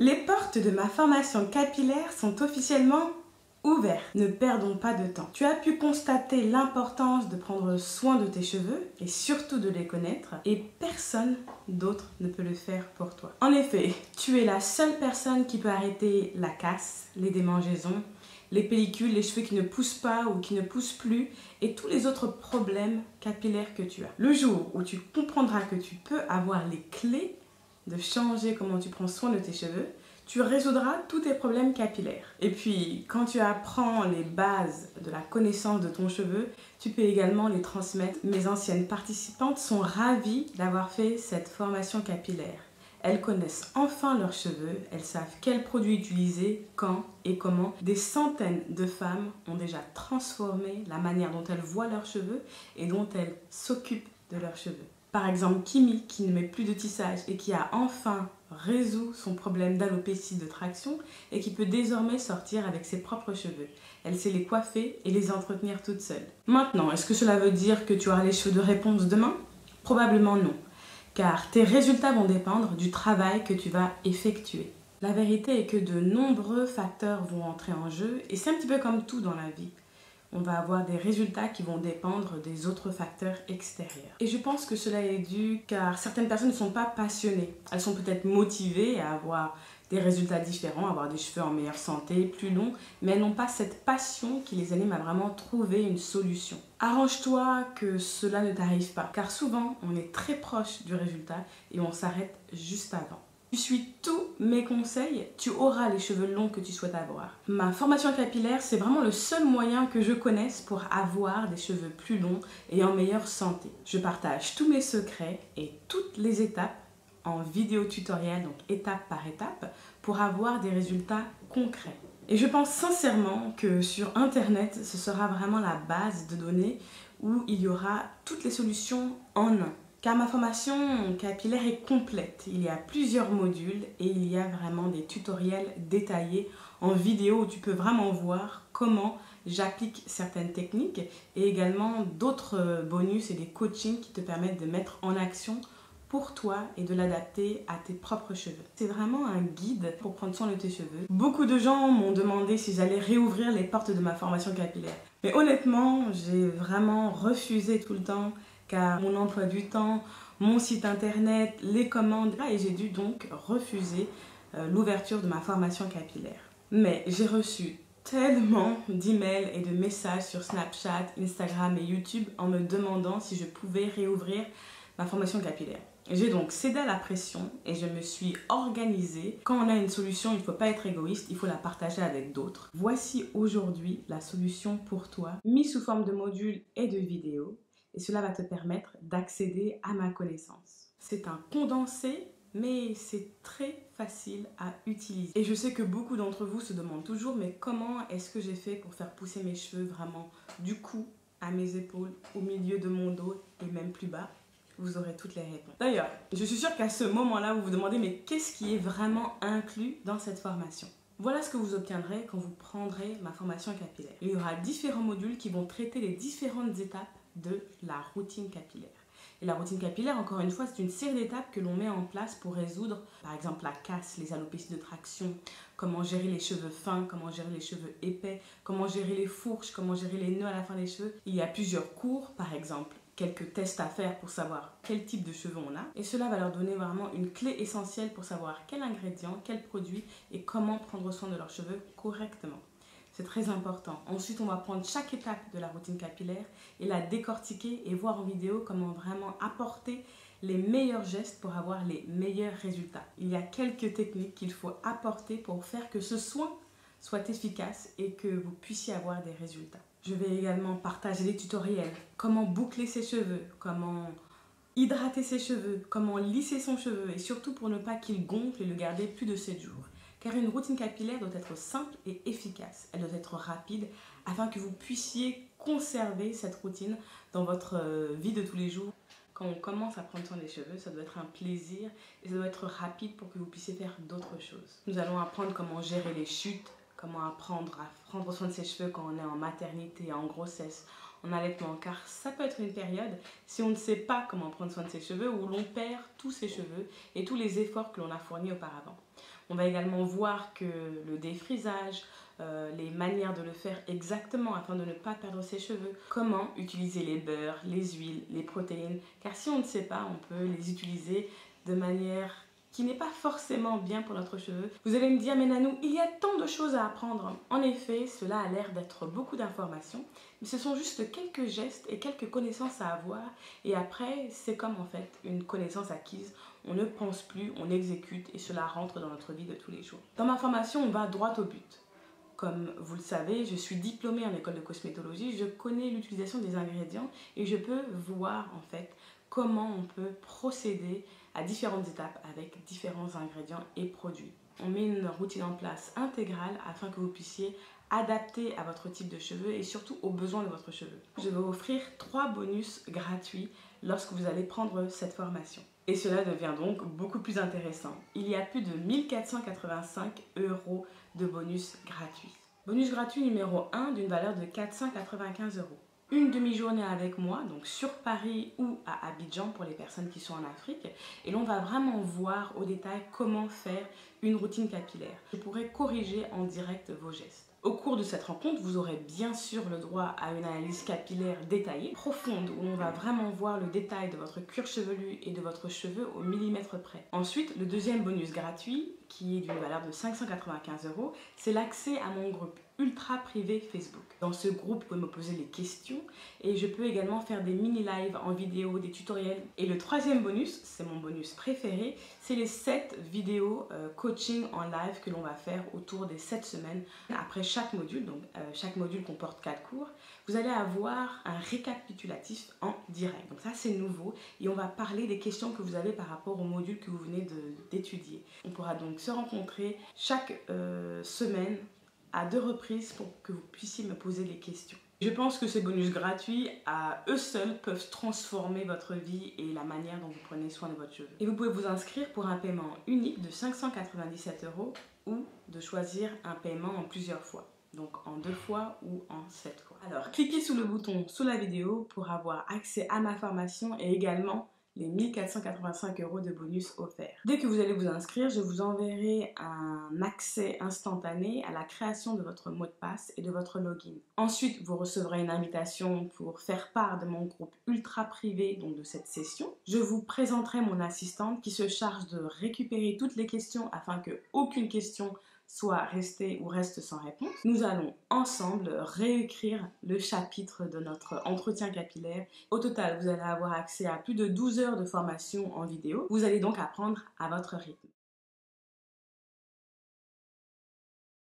Les portes de ma formation capillaire sont officiellement ouvertes. Ne perdons pas de temps. Tu as pu constater l'importance de prendre soin de tes cheveux et surtout de les connaître, et personne d'autre ne peut le faire pour toi. En effet, tu es la seule personne qui peut arrêter la casse, les démangeaisons, les pellicules, les cheveux qui ne poussent pas ou qui ne poussent plus et tous les autres problèmes capillaires que tu as. Le jour où tu comprendras que tu peux avoir les clés de changer comment tu prends soin de tes cheveux, tu résoudras tous tes problèmes capillaires. Et puis, quand tu apprends les bases de la connaissance de ton cheveu, tu peux également les transmettre. Mes anciennes participantes sont ravies d'avoir fait cette formation capillaire. Elles connaissent enfin leurs cheveux, elles savent quels produits utiliser, quand et comment. Des centaines de femmes ont déjà transformé la manière dont elles voient leurs cheveux et dont elles s'occupent de leurs cheveux. Par exemple, Kimi, qui ne met plus de tissage et qui a enfin résolu son problème d'alopécie de traction et qui peut désormais sortir avec ses propres cheveux. Elle sait les coiffer et les entretenir toute seule. Maintenant, est-ce que cela veut dire que tu auras les cheveux de réponse demain? Probablement non, car tes résultats vont dépendre du travail que tu vas effectuer. La vérité est que de nombreux facteurs vont entrer en jeu et c'est un petit peu comme tout dans la vie. On va avoir des résultats qui vont dépendre des autres facteurs extérieurs. Et je pense que cela est dû car certaines personnes ne sont pas passionnées. Elles sont peut-être motivées à avoir des résultats différents, à avoir des cheveux en meilleure santé, plus longs, mais elles n'ont pas cette passion qui les anime à vraiment trouver une solution. Arrange-toi que cela ne t'arrive pas, car souvent on est très proche du résultat et on s'arrête juste avant. Tu suis tous mes conseils, tu auras les cheveux longs que tu souhaites avoir. Ma formation capillaire, c'est vraiment le seul moyen que je connaisse pour avoir des cheveux plus longs et en meilleure santé. Je partage tous mes secrets et toutes les étapes en vidéo tutoriel, donc étape par étape, pour avoir des résultats concrets. Et je pense sincèrement que sur Internet, ce sera vraiment la base de données où il y aura toutes les solutions en un. Car ma formation capillaire est complète. Il y a plusieurs modules et il y a vraiment des tutoriels détaillés en vidéo où tu peux vraiment voir comment j'applique certaines techniques et également d'autres bonus et des coachings qui te permettent de mettre en action pour toi et de l'adapter à tes propres cheveux. C'est vraiment un guide pour prendre soin de tes cheveux. Beaucoup de gens m'ont demandé si j'allais réouvrir les portes de ma formation capillaire. Mais honnêtement, j'ai vraiment refusé tout le temps car mon emploi du temps, mon site internet, les commandes, et j'ai dû donc refuser l'ouverture de ma formation capillaire. Mais j'ai reçu tellement d'emails et de messages sur Snapchat, Instagram et YouTube en me demandant si je pouvais réouvrir ma formation capillaire. J'ai donc cédé à la pression et je me suis organisée. Quand on a une solution, il ne faut pas être égoïste, il faut la partager avec d'autres. Voici aujourd'hui la solution pour toi, mise sous forme de modules et de vidéos. Et cela va te permettre d'accéder à ma connaissance. C'est un condensé, mais c'est très facile à utiliser. Et je sais que beaucoup d'entre vous se demandent toujours, mais comment est-ce que j'ai fait pour faire pousser mes cheveux vraiment du cou à mes épaules, au milieu de mon dos et même plus bas? Vous aurez toutes les réponses. D'ailleurs, je suis sûre qu'à ce moment-là, vous vous demandez, mais qu'est-ce qui est vraiment inclus dans cette formation? Voilà ce que vous obtiendrez quand vous prendrez ma formation capillaire. Il y aura différents modules qui vont traiter les différentes étapes de la routine capillaire. Et la routine capillaire, encore une fois, c'est une série d'étapes que l'on met en place pour résoudre, par exemple, la casse, les alopécies de traction, comment gérer les cheveux fins, comment gérer les cheveux épais, comment gérer les fourches, comment gérer les nœuds à la fin des cheveux. Il y a plusieurs cours, par exemple, quelques tests à faire pour savoir quel type de cheveux on a. Et cela va leur donner vraiment une clé essentielle pour savoir quel ingrédient, quel produit et comment prendre soin de leurs cheveux correctement. C'est très important. Ensuite, on va prendre chaque étape de la routine capillaire et la décortiquer et voir en vidéo comment vraiment apporter les meilleurs gestes pour avoir les meilleurs résultats. Il y a quelques techniques qu'il faut apporter pour faire que ce soin soit efficace et que vous puissiez avoir des résultats. Je vais également partager des tutoriels. Comment boucler ses cheveux, comment hydrater ses cheveux, comment lisser son cheveu et surtout pour ne pas qu'il gonfle et le garder plus de 7 jours. Car une routine capillaire doit être simple et efficace. Elle doit être rapide afin que vous puissiez conserver cette routine dans votre vie de tous les jours. Quand on commence à prendre soin des cheveux, ça doit être un plaisir et ça doit être rapide pour que vous puissiez faire d'autres choses. Nous allons apprendre comment gérer les chutes, comment apprendre à prendre soin de ses cheveux quand on est en maternité, en grossesse, en allaitement. Car ça peut être une période, si on ne sait pas comment prendre soin de ses cheveux, où l'on perd tous ses cheveux et tous les efforts que l'on a fournis auparavant. On va également voir que le défrisage, les manières de le faire exactement afin de ne pas perdre ses cheveux, comment utiliser les beurres, les huiles, les protéines, car si on ne sait pas, on peut les utiliser de manière qui n'est pas forcément bien pour notre cheveu. Vous allez me dire, mais Nanou, il y a tant de choses à apprendre. En effet, cela a l'air d'être beaucoup d'informations, mais ce sont juste quelques gestes et quelques connaissances à avoir. Et après, c'est comme en fait une connaissance acquise. On ne pense plus, on exécute et cela rentre dans notre vie de tous les jours. Dans ma formation, on va droit au but. Comme vous le savez, je suis diplômée en école de cosmétologie, je connais l'utilisation des ingrédients et je peux voir en fait comment on peut procéder à différentes étapes avec différents ingrédients et produits. On met une routine en place intégrale afin que vous puissiez adapter à votre type de cheveux et surtout aux besoins de votre cheveu. Je vais offrir 3 bonus gratuits lorsque vous allez prendre cette formation. Et cela devient donc beaucoup plus intéressant. Il y a plus de 1485 € de bonus gratuits. Bonus gratuit numéro 1 d'une valeur de 495 €. Une demi-journée avec moi, donc sur Paris ou à Abidjan pour les personnes qui sont en Afrique. Et l'on va vraiment voir au détail comment faire une routine capillaire. Je pourrai corriger en direct vos gestes. Au cours de cette rencontre, vous aurez bien sûr le droit à une analyse capillaire détaillée, profonde, où on va vraiment voir le détail de votre cuir chevelu et de votre cheveu au millimètre près. Ensuite, le deuxième bonus gratuit, qui est d'une valeur de 595 €, c'est l'accès à mon groupe ultra privé Facebook. Dans ce groupe, vous pouvez me poser les questions et je peux également faire des mini-lives en vidéo, des tutoriels. Et le troisième bonus, c'est mon bonus préféré, c'est les 7 vidéos coaching en live que l'on va faire autour des 7 semaines. Après chaque module, donc chaque module comporte 4 cours, vous allez avoir un récapitulatif en direct. Donc ça c'est nouveau et on va parler des questions que vous avez par rapport au module que vous venez d'étudier. On pourra donc se rencontrer chaque semaine à 2 reprises pour que vous puissiez me poser des questions. Je pense que ces bonus gratuits, à eux seuls, peuvent transformer votre vie et la manière dont vous prenez soin de votre cheveu. Et vous pouvez vous inscrire pour un paiement unique de 597 € ou de choisir un paiement en plusieurs fois. Donc en 2 fois ou en 7 fois. Alors, cliquez sur le bouton sous la vidéo pour avoir accès à ma formation et également les 1485 € de bonus offerts. Dès que vous allez vous inscrire, je vous enverrai un accès instantané à la création de votre mot de passe et de votre login. Ensuite, vous recevrez une invitation pour faire part de mon groupe ultra privé, donc de cette session. Je vous présenterai mon assistante qui se charge de récupérer toutes les questions afin que aucune question soit restée ou reste sans réponse. Nous allons ensemble réécrire le chapitre de notre entretien capillaire. Au total, vous allez avoir accès à plus de 12 heures de formation en vidéo. Vous allez donc apprendre à votre rythme.